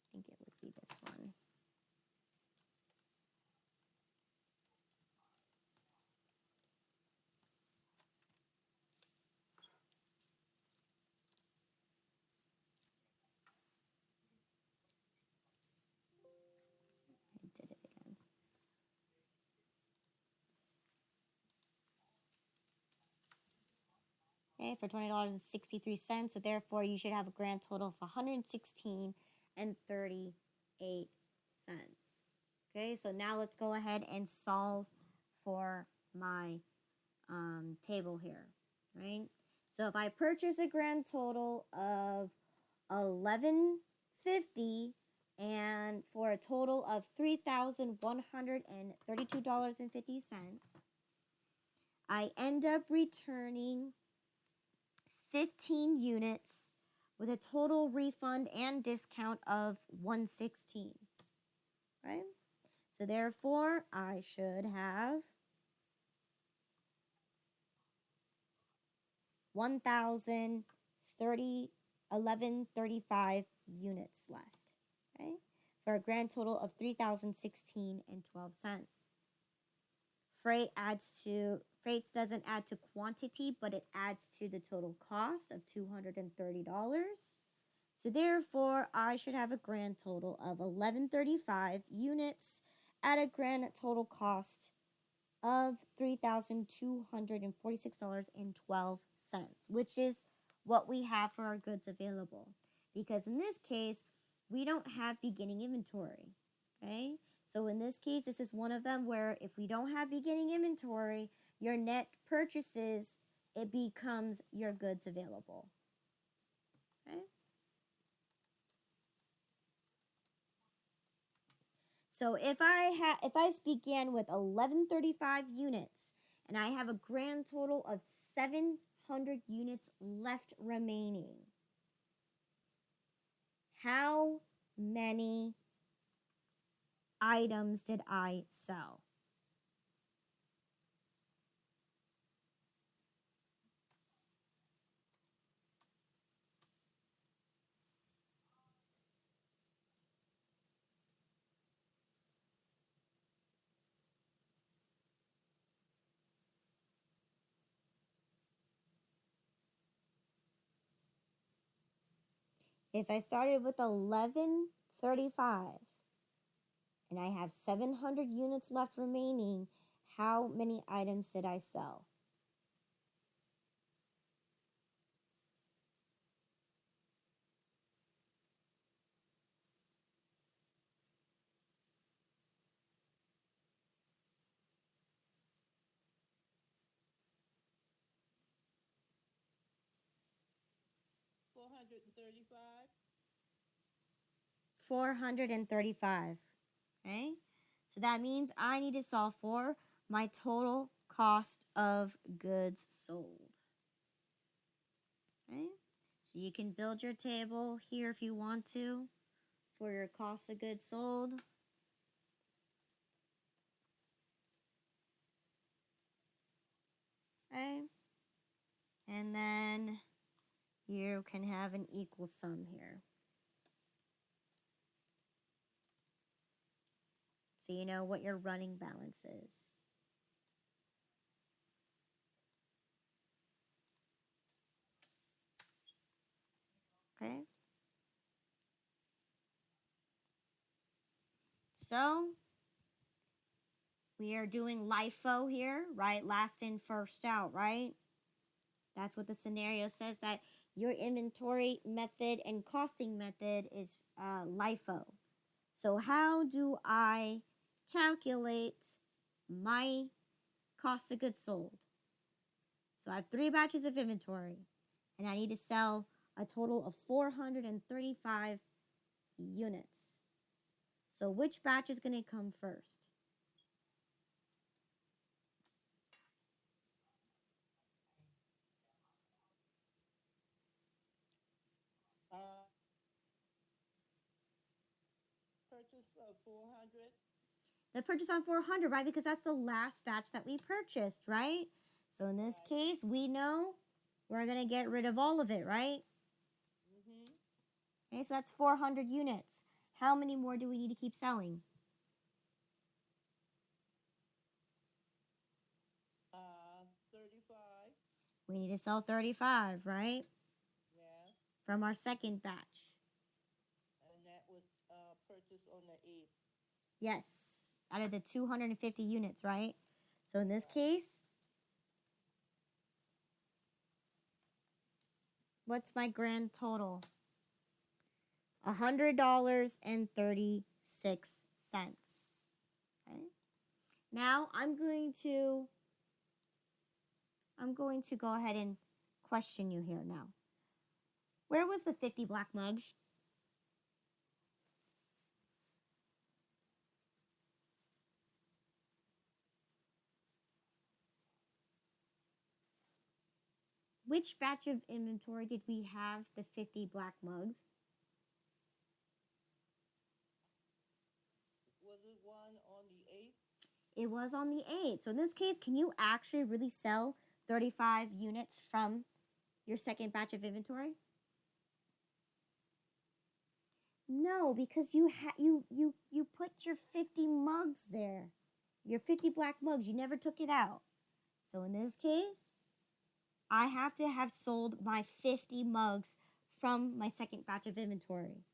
I think it would be this one. I did it again. Okay, for $20.63. So therefore, you should have a grand total of 116 and 38 cents. Okay, so now let's go ahead and solve for my table here, right? So if I purchase a grand total of 1150 and for a total of $3,132.50, I end up returning 15 units with a total refund and discount of 116, right? So therefore, I should have 1,035 units left, okay? For a grand total of 3,016 and 12 cents. Freight doesn't add to quantity, but it adds to the total cost of $230. So therefore, I should have a grand total of 1135 units at a grand total cost of $3,246.12, which is what we have for our goods available. Because in this case, we don't have beginning inventory, okay? So in this case, this is one of them where if we don't have beginning inventory, your net purchases, it becomes your goods available, okay? So if I began with 1135 units and I have a grand total of 700 units left remaining, how many items did I sell? If I started with 1135 and I have 700 units left remaining, how many items did I sell? $435. 435. Okay? So that means I need to solve for my total cost of goods sold. Okay? So you can build your table here if you want to for your cost of goods sold. Okay? And then you can have an equal sum here. So you know what your running balance is. Okay? So we are doing LIFO here, right? Last in, first out, right? That's what the scenario says, that your inventory method and costing method is LIFO. So how do I calculate my cost of goods sold? So I have 3 batches of inventory, and I need to sell a total of 435 units. So which batch is going to come first? Purchase of 400. The purchase on 400, right? Because that's the last batch that we purchased, right? So in this case, we know we're going to get rid of all of it, right? Okay, so that's 400 units. How many more do we need to keep selling? 35. We need to sell 35, right? Yes. From our second batch. And that was purchased on the 8th. Yes, out of the 250 units, right? So in this case, what's my grand total? $100.36. Okay. Now I'm going to go ahead and question you here now. Where was the 50 black mugs? Which batch of inventory did we have the 50 black mugs? Was it one on the 8th? It was on the 8th. So in this case, can you actually really sell 35 units from your second batch of inventory? No, because you put your 50 mugs there. Your 50 black mugs, you never took it out. So in this case, I have to have sold my 50 mugs from my second batch of inventory.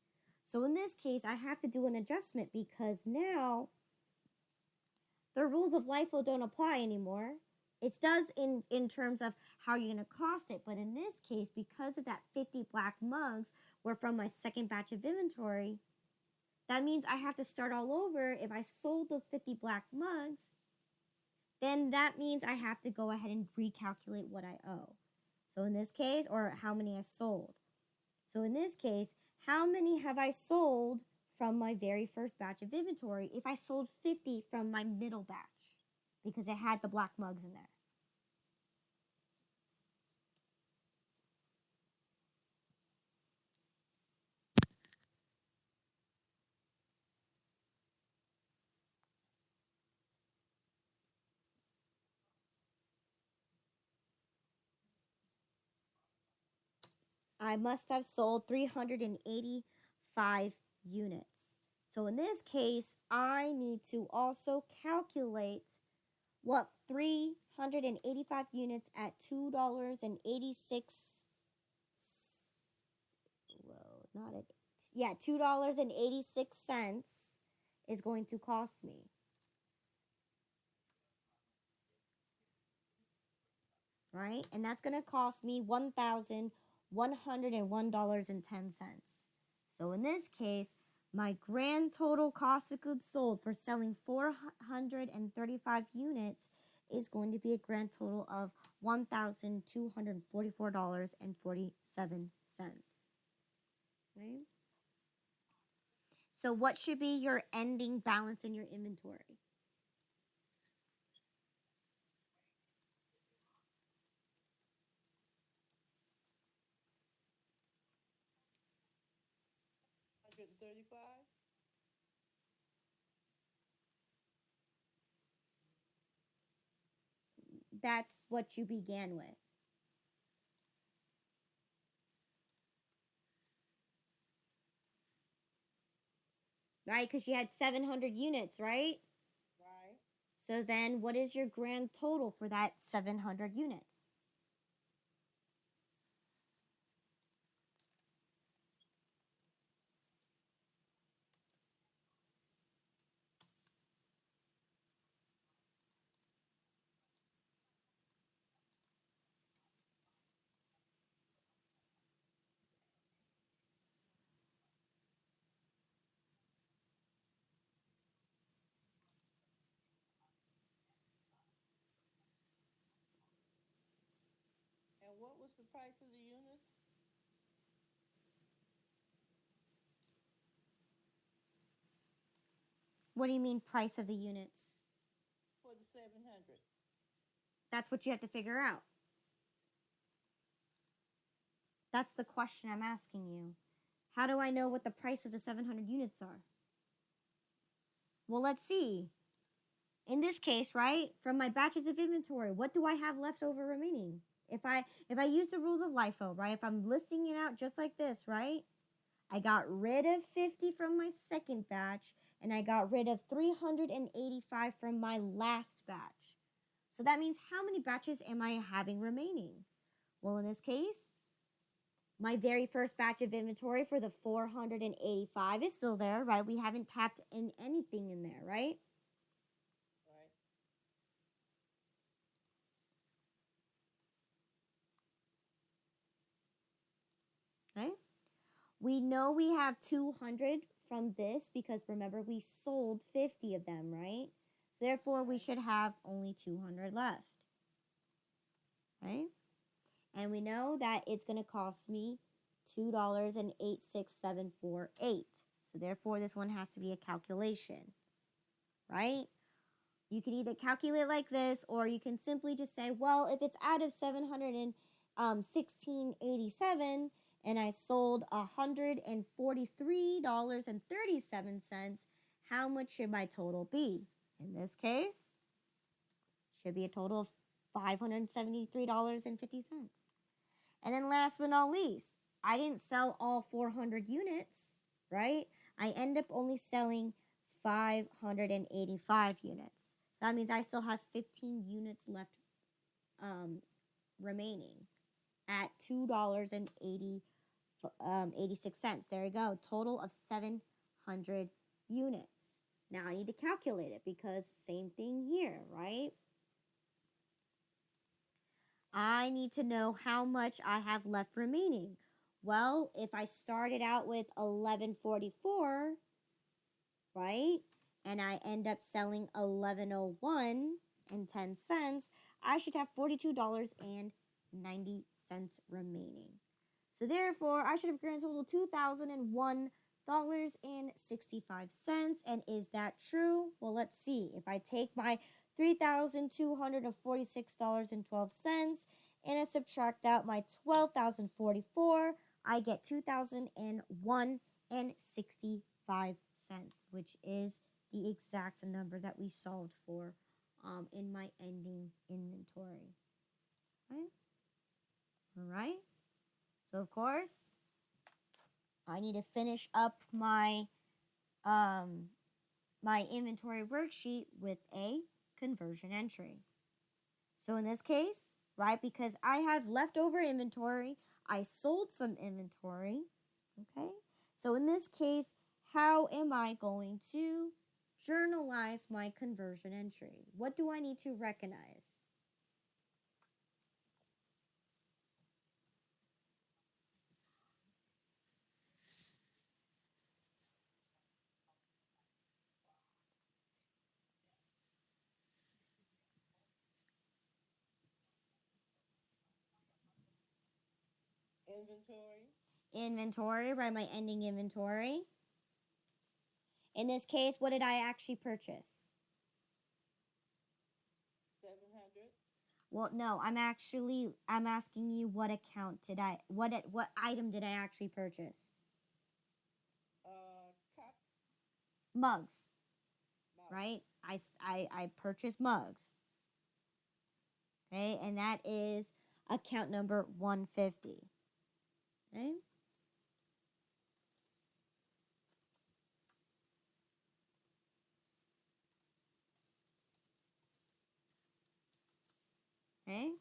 So in this case, I have to do an adjustment because now the rules of LIFO don't apply anymore. It does in terms of how you're going to cost it. But in this case, because of that 50 black mugs were from my second batch of inventory, that means I have to start all over. If I sold those 50 black mugs, then that means I have to go ahead and recalculate what I owe. So in this case, or how many I sold. So in this case, how many have I sold from my very first batch of inventory if I sold 50 from my middle batch? Because it had the black mugs in there. I must have sold 385 units. So in this case, I need to also calculate what 385 units at $2.86. Whoa, not at, yeah, $2.86 is going to cost me. right? And that's going to cost me $1,101.10. So in this case, my grand total cost of goods sold for selling 435 units is going to be a grand total of $1,244.47. Okay? So what should be your ending balance in your inventory? $135. That's what you began with, right? Because you had 700 units, right? Right. So then what is your grand total for that 700 units? And what was the price of the units What do you mean price of the units? for the 700? That's what you have to figure out. That's the question I'm asking you. How do I know what the price of the 700 units are? Well, let's see. In this case, right, from my batches of inventory, what do I have left over remaining? If I use the rules of LIFO, right, if I'm listing it out just like this, right, I got rid of 50 from my second batch, and I got rid of 385 from my last batch. So that means how many batches am I having remaining? Well, in this case, my very first batch of inventory for the 485 is still there, right? We haven't tapped in anything in there, right? Right. Okay. We know we have 200 from this because remember we sold 50 of them, right? So therefore we should have only 200 left. Right? And we know that it's going to cost me $2.86748. So therefore this one has to be a calculation. Right? You can either calculate like this or you can simply just say, well, if it's out of 716.87 and I sold $143.37, how much should my total be? In this case, should be a total of $573.50. And then last but not least, I didn't sell all 400 units, right? I end up only selling 585 units. So that means I still have 15 units left remaining at $2.86. There you go. Total of 700 units. Now I need to calculate it because same thing here, right? I need to know how much I have left remaining. Well, if I started out with 1144, right? And I end up selling 1101 and 10 cents, I should have $42.90 remaining. So therefore, I should have grand total $2,001.65. And is that true? Well, let's see. If I take my $3,246.12 and I subtract out my $12,044, I get $2,001.65, which is the exact number that we solved for in my ending inventory. Right? All right. So of course, I need to finish up my my inventory worksheet with a conversion entry. So in this case, right, because I have leftover inventory, I sold some inventory, okay? So in this case, how am I going to journalize my conversion entry? What do I need to recognize? Inventory. Inventory, right? My ending inventory. In this case, what did I actually purchase? 700. Well, no, I'm asking you what account did I what item did I actually purchase? Cups. Mugs, Mug. right? I purchased mugs. Okay, and that is account number 150. Okay? Okay?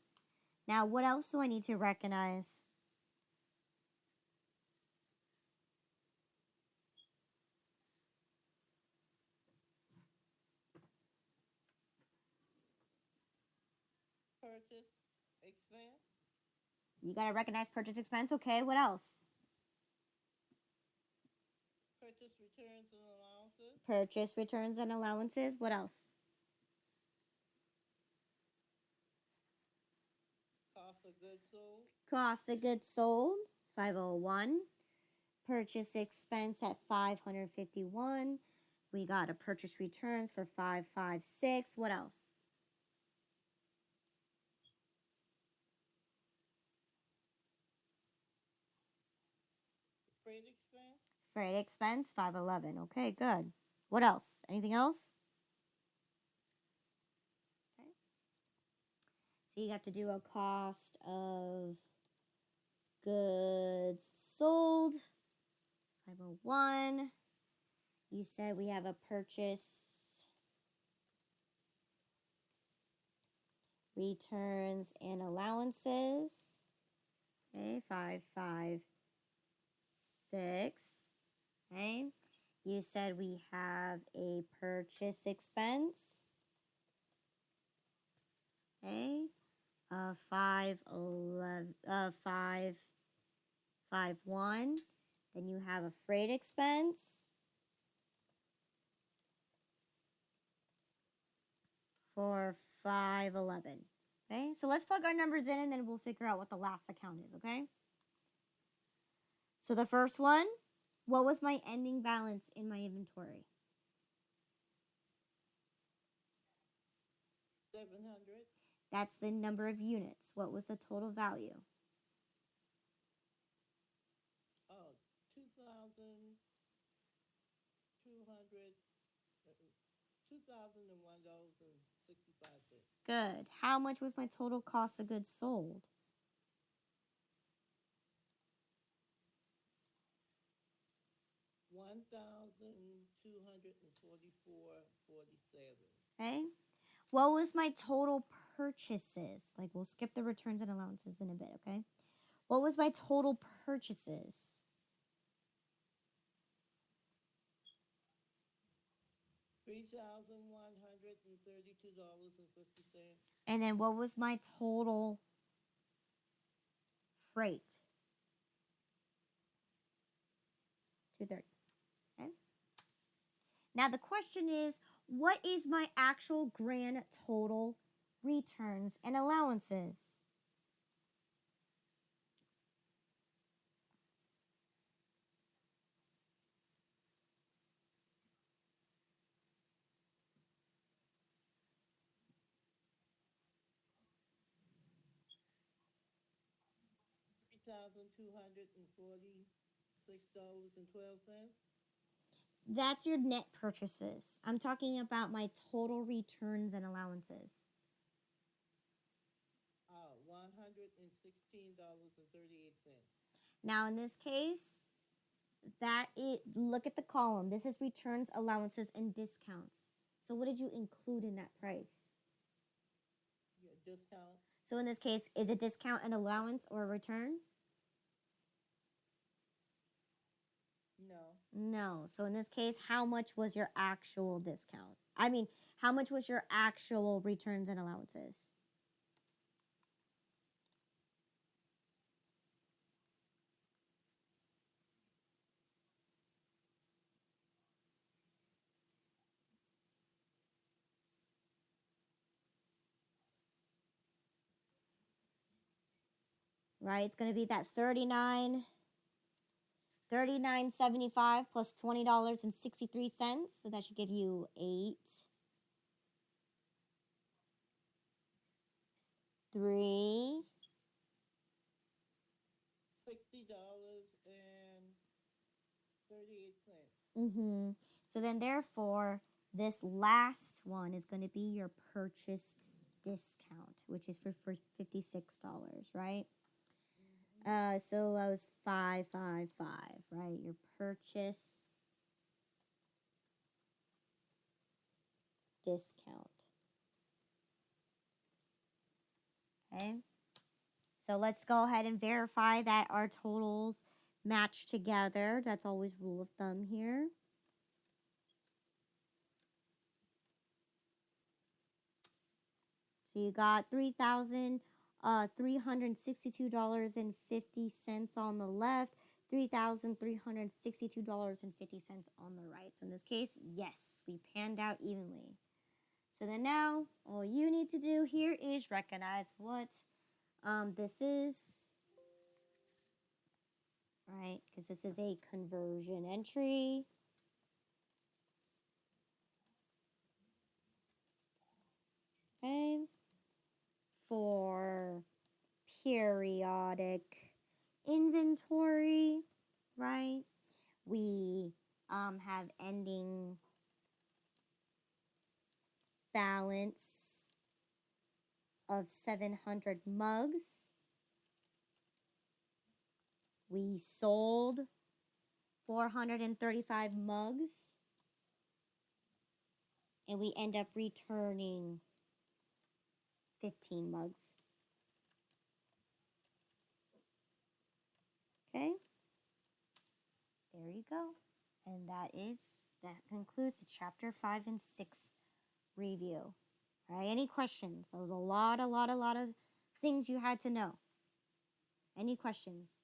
Now, what else do I need to recognize? Purchase expense. You got to recognize purchase expense. Okay, what else? Purchase returns and allowances. Purchase returns and allowances. What else? Cost of goods sold. Cost of goods sold, 501. Purchase expense at 551. We got a purchase returns for 556. What else? Freight expense. Freight expense, 511. Okay, good. What else? Anything else? Okay. So you have to do a cost of goods sold, 501. You said we have a purchase returns and allowances. Okay, 556. Okay. You said we have a purchase expense. Okay. 511 551. Then you have a freight expense for 511. Okay? So let's plug our numbers in and then we'll figure out what the last account is, okay? So the first one, what was my ending balance in my inventory? 700. That's the number of units. What was the total value? Oh, 2,200. $2,001.65. Good. How much was my total cost of goods sold? $1,244.47. Okay. What was my total purchases? Like, we'll skip the returns and allowances in a bit, okay? What was my total purchases? $3,132.50. And then what was my total freight? 230. Okay. Now the question is, what is my actual grand total returns and allowances? $3,246.12. That's your net purchases. I'm talking about my total returns and allowances. $116.38. Now in this case, look at the column. This is returns, allowances, and discounts. So what did you include in that price? Your discount. So in this case, is a discount an allowance or a return? No. No. So in this case, how much was your actual discount? I mean, how much was your actual returns and allowances? right? It's going to be that $39.75 plus $20.63. So that should give you 8, 3. $60.38. So then, therefore, this last one is going to be your purchased discount, which is for $56, right? So that was 555, right? Your purchase discount. Okay. So let's go ahead and verify that our totals match together. That's always rule of thumb here. So you got $3,362.50 on the left, $3,362.50 on the right. So in this case, yes, we panned out evenly. So then now, all you need to do here is recognize what this is, right? Because this is a conversion entry. Okay. For periodic inventory, right? We have ending balance of 700 mugs. We sold 435 mugs. And we end up returning 15 mugs. Okay? There you go. And that concludes the chapter 5 and 6 review. All right, any questions? That was a lot of things you had to know. Any questions?